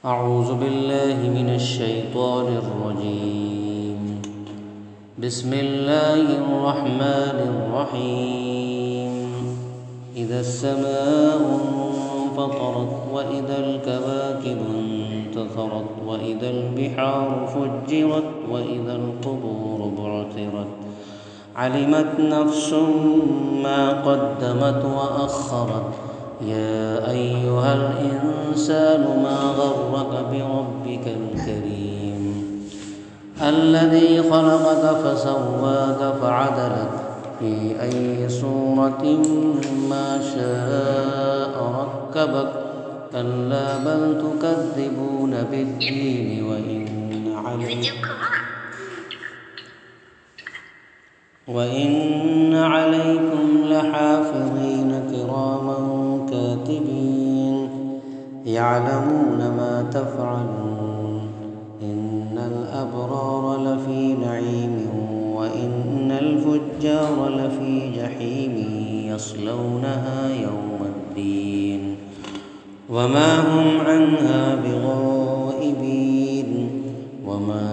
أعوذ بالله من الشيطان الرجيم. بسم الله الرحمن الرحيم. إذا السماء انفطرت وإذا الكواكب انتثرت وإذا البحار فجرت وإذا القبور بعثرت علمت نفس ما قدمت وأخرت يا أيها الإنسان ما غرك بربك الكريم الذي خلقك فسواك فعدلك في أي صورة ما شاء ركبك كلا بل تكذبون بالدين وإن عليكم لحافظين كراما كاتبين يعلمون ما تفعلون إن الأبرار لفي نعيم وإن الفجار لفي جحيم يصلونها يوم الدين وما هم عنها بغائبين وما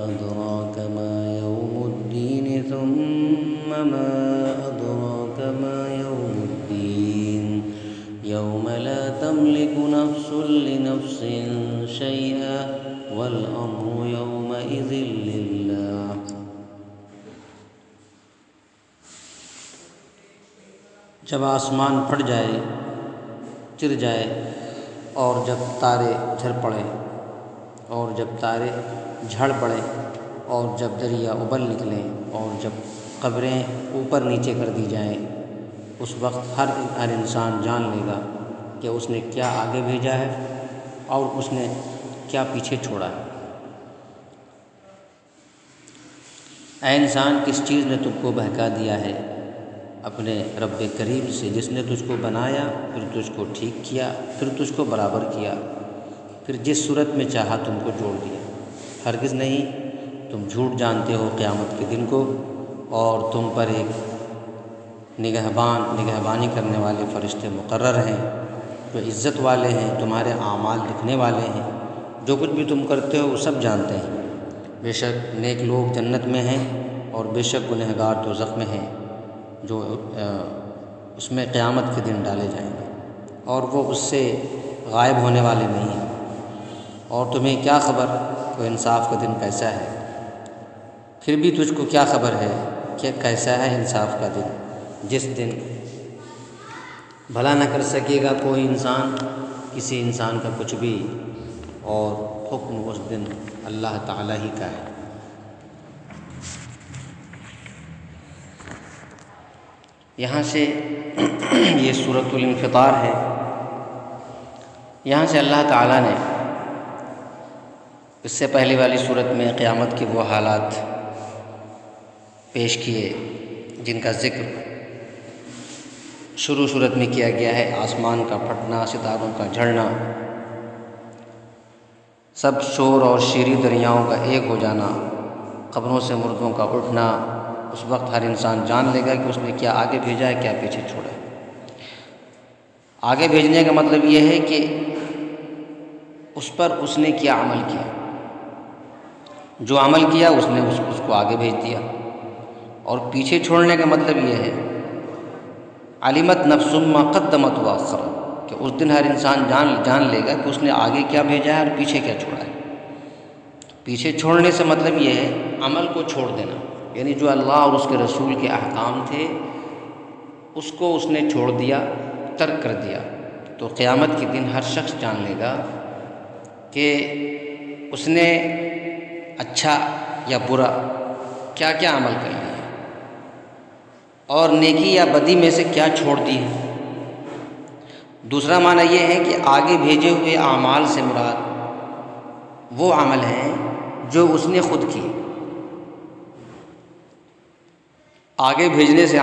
أدراك ما يوم الدين ثم ما أدراك ما يوم الدين يوم لا تملك نفس لنفس شيئا والأمر يومئذ لله. جب آسمان پھٹ جائے، چر جائے، اور جب تارے جھڑ پڑے، اور جب تارے جھڑ پڑے، اور جب دریا ابل نکلیں، اور جب قبریں اوپر نیچے کر دی جائیں، اس وقت ہر انسان جان لے گا کہ اس نے کیا آگے بھیجا ہے اور اس نے کیا پیچھے چھوڑا ہے۔ اے انسان، کس چیز نے تم کو بہکا دیا ہے اپنے رب کریم سے، جس نے تجھ کو بنایا، پھر تجھ کو ٹھیک کیا، پھر تجھ کو برابر کیا، پھر جس صورت میں چاہا تم کو جوڑ دیا۔ ہرگز نہیں، تم جھوٹ جانتے ہو قیامت کے دن کو، اور تم پر ایک نگہبانی کرنے والے فرشتے مقرر ہیں جو عزت والے ہیں، تمہارے اعمال لکھنے والے ہیں، جو کچھ بھی تم کرتے ہو وہ سب جانتے ہیں۔ بے شک نیک لوگ جنت میں ہیں اور بے شک گنہگار دوزخ میں ہیں، جو اس میں قیامت کے دن ڈالے جائیں گے، اور وہ اس سے غائب ہونے والے نہیں ہیں۔ اور تمہیں کیا خبر کہ انصاف کا دن کیسا ہے؟ پھر بھی تجھ کو کیا خبر ہے کہ کیسا ہے انصاف کا دن، جس دن بھلا نہ کر سکے گا کوئی انسان کسی انسان کا کچھ بھی، اور حکم اس دن اللہ تعالیٰ ہی کا ہے۔ یہاں سے یہ سورۃ الانفطار ہے، یہاں سے اللہ تعالیٰ نے اس سے پہلے والی صورت میں قیامت کے وہ حالات پیش کیے جن کا ذکر شروع صورت میں کیا گیا ہے۔ آسمان کا پھٹنا، ستاروں کا جھڑنا، سب شور اور شیری دریاؤں کا ایک ہو جانا، قبروں سے مردوں کا اٹھنا، اس وقت ہر انسان جان لے گا کہ اس نے کیا آگے بھیجا ہے، کیا پیچھے چھوڑا ہے۔ آگے بھیجنے کا مطلب یہ ہے کہ اس پر اس نے کیا عمل کیا، جو عمل کیا اس نے اس کو آگے بھیج دیا۔ اور پیچھے چھوڑنے کا مطلب یہ ہے علمت نفس ما قدمت واخرت، کہ اس دن ہر انسان جان لے گا کہ اس نے آگے کیا بھیجا ہے اور پیچھے کیا چھوڑا ہے۔ پیچھے چھوڑنے سے مطلب یہ ہے عمل کو چھوڑ دینا، یعنی جو اللہ اور اس کے رسول کے احکام تھے اس کو اس نے چھوڑ دیا، ترک کر دیا۔ تو قیامت کے دن ہر شخص جان لے گا کہ اس نے اچھا یا برا کیا کیا عمل کر لیا، اور نیکی یا بدی میں سے کیا چھوڑ دی ہے۔ دوسرا معنی یہ ہے کہ آگے بھیجے ہوئے اعمال سے مراد وہ عمل ہیں جو اس نے خود کیے۔ آگے بھیجنے سے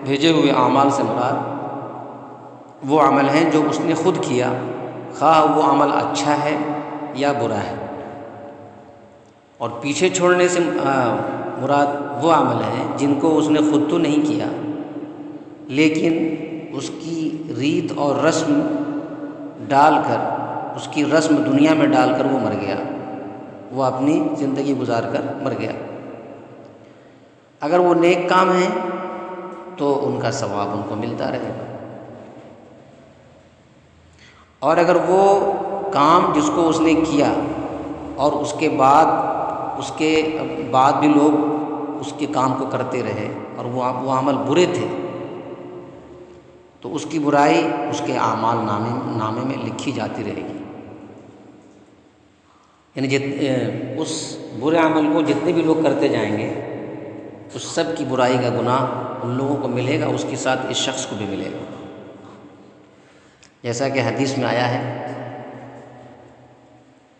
بھیجے ہوئے اعمال سے مراد وہ عمل ہیں جو اس نے خود کیا، خواہ وہ عمل اچھا ہے یا برا ہے۔ اور پیچھے چھوڑنے سے مراد وہ عمل ہیں جن کو اس نے خود تو نہیں کیا، لیکن اس کی ریت اور رسم ڈال کر اس کی رسم دنیا میں ڈال کر وہ مر گیا، وہ اپنی زندگی گزار کر مر گیا۔ اگر وہ نیک کام ہیں تو ان کا ثواب ان کو ملتا رہے گا، اور اگر وہ کام جس کو اس نے کیا اور اس کے بعد بھی لوگ اس کے کام کو کرتے رہے اور وہ عمل برے تھے، تو اس کی برائی اس کے اعمال نامے میں لکھی جاتی رہے گی۔ یعنی اس برے عمل کو جتنے بھی لوگ کرتے جائیں گے، اس سب کی برائی کا گناہ ان لوگوں کو ملے گا، اس کے ساتھ اس شخص کو بھی ملے گا۔ جیسا کہ حدیث میں آیا ہے،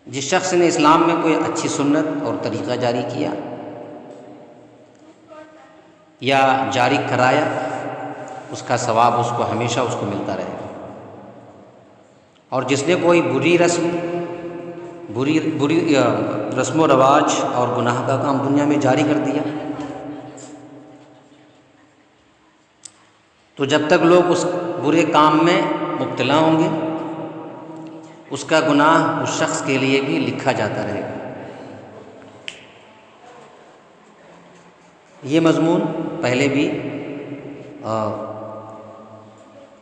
جس شخص نے اسلام میں کوئی اچھی سنت اور طریقہ جاری کیا یا جاری کرایا، اس کا ثواب اس کو ہمیشہ اس کو ملتا رہے گا، اور جس نے کوئی بری رسم و رواج اور گناہ کا کام دنیا میں جاری کر دیا، تو جب تک لوگ اس برے کام میں مبتلا ہوں گے، اس کا گناہ اس شخص کے لیے بھی لکھا جاتا رہے گا۔ یہ مضمون پہلے بھی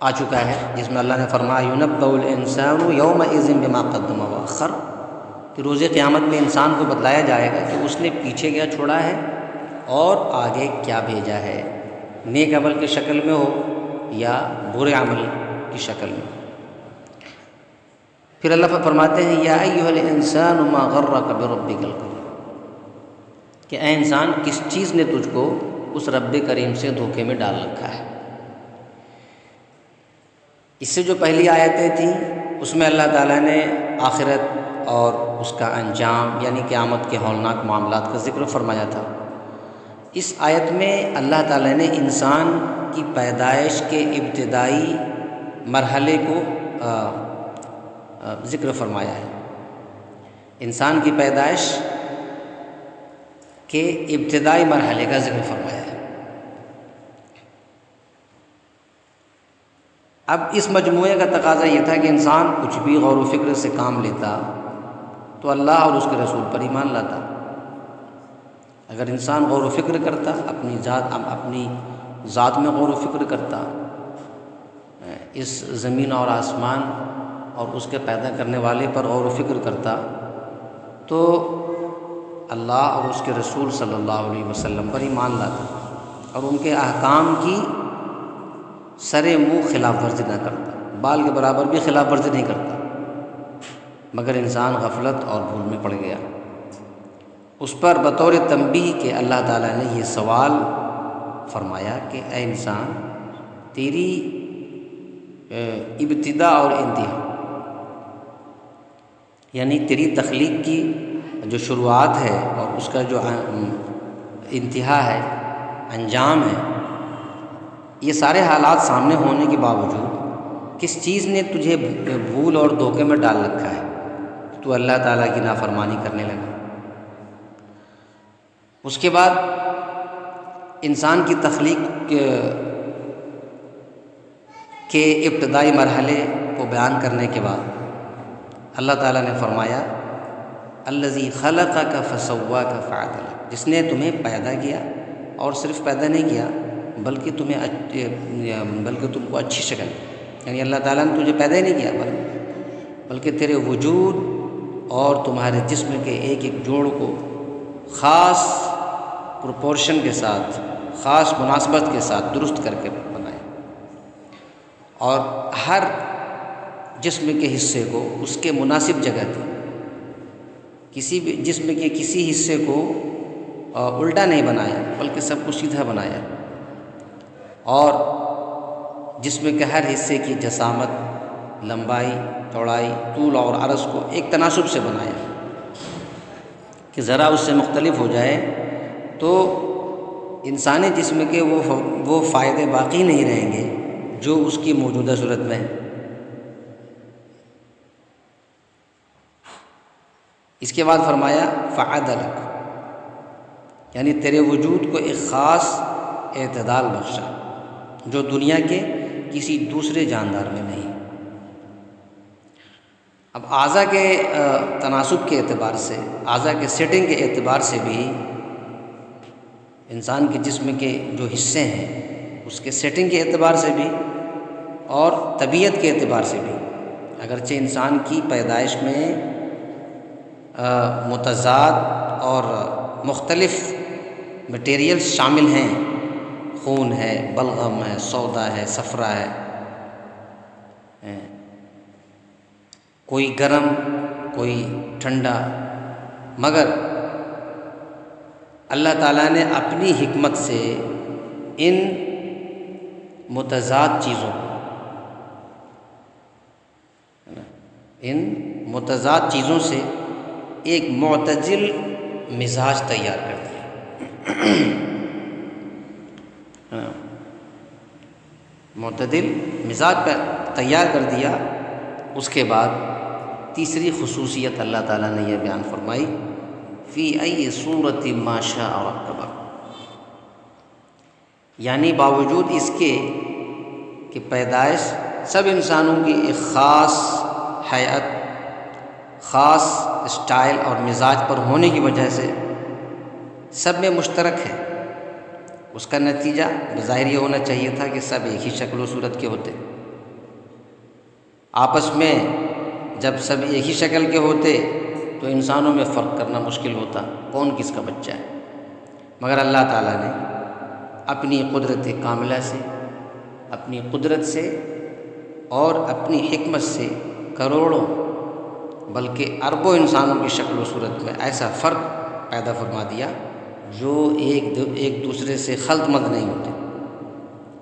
آ چکا ہے، جس میں اللہ نے فرمایا يُنَبَّأُ الْإِنسَانُ يَوْمَئِذٍ بِمَا قَدَّمَ وَأَخَّرَ، کہ روز قیامت میں انسان کو بتلایا جائے گا کہ اس نے پیچھے کیا چھوڑا ہے اور آگے کیا بھیجا ہے، نیک عمل کی شکل میں ہو یا برے عمل کی شکل میں۔ پھر اللہ فرماتے ہیں یا ایھا الانسان ما غرک بربک الکریم، کہ اے انسان کس چیز نے تجھ کو اس رب کریم سے دھوکے میں ڈال رکھا ہے۔ اس سے جو پہلی آیتیں تھیں اس میں اللہ تعالیٰ نے آخرت اور اس کا انجام یعنی قیامت کے ہولناک معاملات کا ذکر فرمایا تھا۔ اس آیت میں اللہ تعالیٰ نے انسان کی پیدائش کے ابتدائی مرحلے کو ذکر فرمایا ہے۔ انسان کی پیدائش کے ابتدائی مرحلے کا ذکر فرمایا ہے۔ اب اس مجموعے کا تقاضا یہ تھا کہ انسان کچھ بھی غور و فکر سے کام لیتا تو اللہ اور اس کے رسول پر ایمان لاتا۔ اگر انسان غور و فکر کرتا، اپنی ذات میں غور و فکر کرتا، اس زمین اور آسمان اور اس کے پیدا کرنے والے پر غور و فکر کرتا، تو اللہ اور اس کے رسول صلی اللہ علیہ وسلم پر ایمان لاتا اور ان کے احکام کی سر منہ خلاف ورزی نہ کرتا، بال کے برابر بھی خلاف ورزی نہیں کرتا، مگر انسان غفلت اور بھول میں پڑ گیا۔ اس پر بطور تنبیہ کہ اللہ تعالیٰ نے یہ سوال فرمایا کہ اے انسان، تیری ابتدا اور انتہا، یعنی تیری تخلیق کی جو شروعات ہے اور اس کا جو انتہا ہے، انجام ہے، یہ سارے حالات سامنے ہونے کے باوجود کس چیز نے تجھے بھول اور دھوکے میں ڈال رکھا ہے، تو اللہ تعالیٰ کی نافرمانی کرنے لگا۔ اس کے بعد انسان کی تخلیق کے ابتدائی مرحلے کو بیان کرنے کے بعد اللہ تعالیٰ نے فرمایا الذی خلقک فسواک فعدلک، جس نے تمہیں پیدا کیا اور صرف پیدا نہیں کیا بلکہ تم کو اچھی شکل، یعنی اللہ تعالیٰ نے تجھے پیدا ہی نہیں کیا بلکہ تیرے وجود اور تمہارے جسم کے ایک ایک جوڑ کو خاص پروپورشن کے ساتھ، خاص مناسبت کے ساتھ درست کر کے بنایا، اور ہر جسم کے حصے کو اس کے مناسب جگہ دی، کسی بھی جسم کے کسی حصے کو الٹا نہیں بنایا بلکہ سب کو سیدھا بنایا، اور جسم کے ہر حصے کی جسامت، لمبائی، چوڑائی، طول اور عرض کو ایک تناسب سے بنایا کہ ذرا اس سے مختلف ہو جائے تو انسانی جسم کے وہ فائدے باقی نہیں رہیں گے جو اس کی موجودہ صورت میں ہیں۔ اس کے بعد فرمایا فعدلک، یعنی تیرے وجود کو ایک خاص اعتدال بخشا جو دنیا کے کسی دوسرے جاندار میں نہیں۔ اب اعضاء کے تناسب کے اعتبار سے، اعضاء کے سیٹنگ کے اعتبار سے بھی انسان کے جسم کے جو حصے ہیں اس کے سیٹنگ کے اعتبار سے بھی اور طبیعت کے اعتبار سے بھی، اگرچہ انسان کی پیدائش میں متضاد اور مختلف مٹیریلز شامل ہیں، خون ہے، بلغم ہے، سودا ہے، صفرا ہے، کوئی گرم کوئی ٹھنڈا، مگر اللہ تعالیٰ نے اپنی حکمت سے ان متضاد چیزوں کو، ان متضاد چیزوں سے ایک معتدل مزاج تیار کر دیا، معتدل مزاج تیار کر دیا۔ اس کے بعد تیسری خصوصیت اللہ تعالیٰ نے یہ بیان فرمائی، فی ای صورت ما شاء رکبہ، یعنی باوجود اس کے کہ پیدائش سب انسانوں کی ایک خاص ہیئت، خاص اسٹائل اور مزاج پر ہونے کی وجہ سے سب میں مشترک ہے، اس کا نتیجہ بظاہر یہ ہونا چاہیے تھا کہ سب ایک ہی شکل و صورت کے ہوتے، آپس میں جب سب ایک ہی شکل کے ہوتے تو انسانوں میں فرق کرنا مشکل ہوتا کون کس کا بچہ ہے، مگر اللہ تعالیٰ نے اپنی قدرت کاملہ سے، اپنی قدرت سے اور اپنی حکمت سے کروڑوں بلکہ اربوں انسانوں کی شکل و صورت میں ایسا فرق پیدا فرما دیا جو ایک دوسرے سے خلط مند نہیں ہوتے،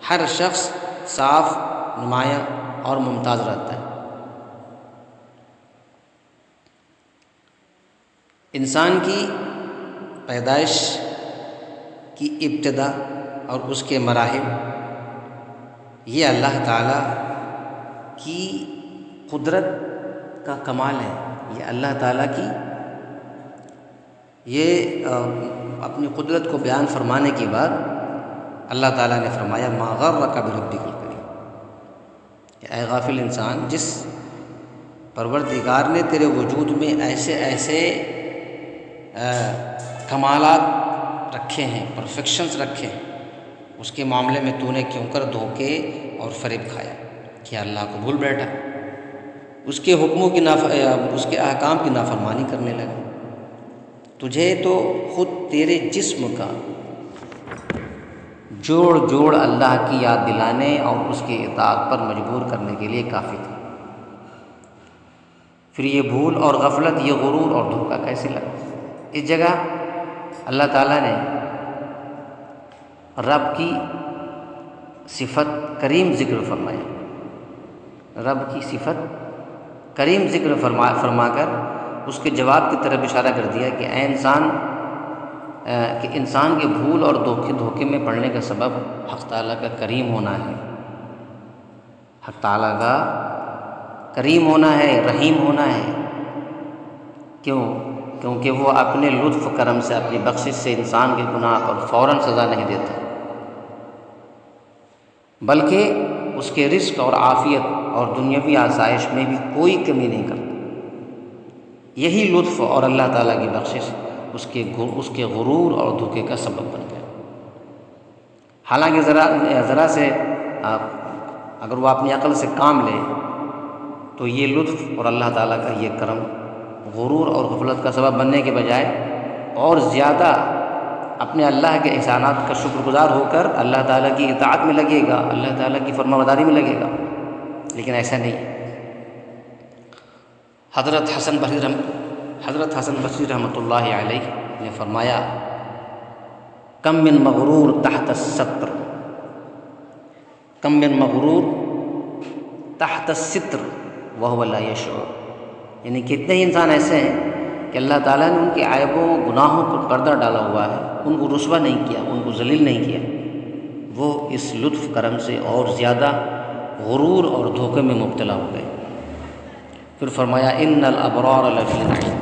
ہر شخص صاف، نمایاں اور ممتاز رہتا ہے۔ انسان کی پیدائش کی ابتدا اور اس کے مراحل یہ اللہ تعالیٰ کی قدرت کا کمال ہے، یہ اللہ تعالیٰ کی یہ اپنی قدرت کو بیان فرمانے کے بعد اللہ تعالیٰ نے فرمایا ما غرک بربک الکریم، کہ اے غافل انسان، جس پروردگار نے تیرے وجود میں ایسے ایسے کمالات رکھے ہیں، پرفیکشنز رکھے ہیں، اس کے معاملے میں تو نے کیوں کر دھوکے اور فریب کھایا، کیا اللہ کو بھول بیٹھا، اس کے حکموں کی اس کے احکام کی نافرمانی کرنے لگا، تجھے تو خود تیرے جسم کا جوڑ جوڑ اللہ کی یاد دلانے اور اس کی اطاعت پر مجبور کرنے کے لیے کافی تھا، پھر یہ بھول اور غفلت، یہ غرور اور دھوکہ کیسے لگا؟ اس جگہ اللہ تعالیٰ نے رب کی صفت کریم ذکر فرمایا، رب کی صفت کریم ذکر فرما کر اس کے جواب کی طرف اشارہ کر دیا کہ اے انسان، کہ انسان کے بھول اور دھوکے میں پڑنے کا سبب حق تعالیٰ کا کریم ہونا ہے، حق تعالیٰ کا کریم ہونا ہے، رحیم ہونا ہے۔ کیونکہ وہ اپنے لطف کرم سے، اپنی بخشش سے انسان کے گناہ پر فوراً سزا نہیں دیتا، بلکہ اس کے رزق اور عافیت اور دنیاوی آسائش میں بھی کوئی کمی نہیں کرتا۔ یہی لطف اور اللہ تعالیٰ کی بخشش اس کے غرور اور دھوکے کا سبب بن گیا۔ حالانکہ ذرا سے اگر وہ اپنی عقل سے کام لے تو یہ لطف اور اللہ تعالیٰ کا یہ کرم غرور اور غفلت کا سبب بننے کے بجائے اور زیادہ اپنے اللہ کے احسانات کا شکر گزار ہو کر اللہ تعالیٰ کی اطاعت میں لگے گا، اللہ تعالیٰ کی فرما برداری میں لگے گا، لیکن ایسا نہیں۔ حضرت حسن بصری رحمۃ اللہ علیہ نے فرمایا کم من مغرور تحت الستر، کم من مغرور تحت الستر وهو لا يشعر، یعنی کتنے ہی انسان ایسے ہیں کہ اللہ تعالیٰ نے ان کے عیبوں گناہوں پر پردہ ڈالا ہوا ہے، ان کو رسوا نہیں کیا، ان کو ذلیل نہیں کیا، وہ اس لطف کرم سے اور زیادہ غرور اور دھوکے میں مبتلا ہو گئے۔ پھر فرمایا ان الابرار لفی نعیم،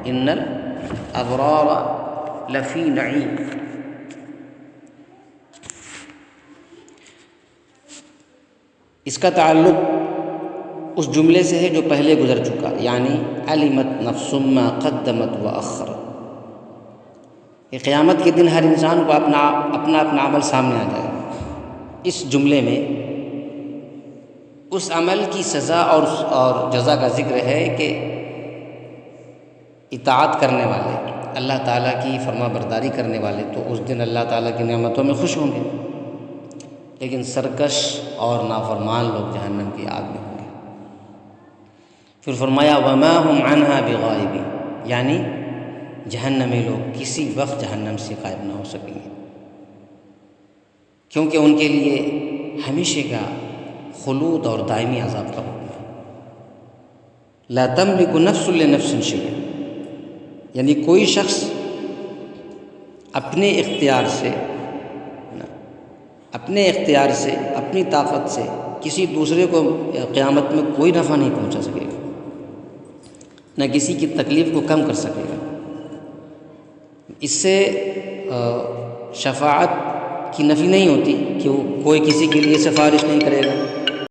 ان الابرار لفی نعیم، اس کا تعلق اس جملے سے ہے جو پہلے گزر چکا، یعنی علمت نفس ما قدمت و اخرت، کہ قیامت کے دن ہر انسان کو اپنا عمل سامنے آ جائے گا۔ اس جملے میں اس عمل کی سزا اور جزا کا ذکر ہے کہ اطاعت کرنے والے، اللہ تعالیٰ کی فرما برداری کرنے والے تو اس دن اللہ تعالیٰ کی نعمتوں میں خوش ہوں گے، لیکن سرکش اور نافرمان لوگ جہنم کی آگ میں ہوں گے۔ پھر فرمایا وما هم عنها بغائبین، یعنی جہنمی لوگ کسی وقت جہنم سے غائب نہ ہو سکیں گے، کیونکہ ان کے لیے ہمیشہ کا خلود اور دائمی عذاب کا حکم ہے۔ لا تملک نفس لنفس شیئا، یعنی کوئی شخص اپنے اختیار سے اپنی طاقت سے کسی دوسرے کو قیامت میں کوئی نفع نہیں پہنچا سکے گا، نہ کسی کی تکلیف کو کم کر سکے گا۔ اس سے شفاعت کی نفی نہیں ہوتی کہ وہ کوئی کسی کے لیے سفارش نہیں کرے گا،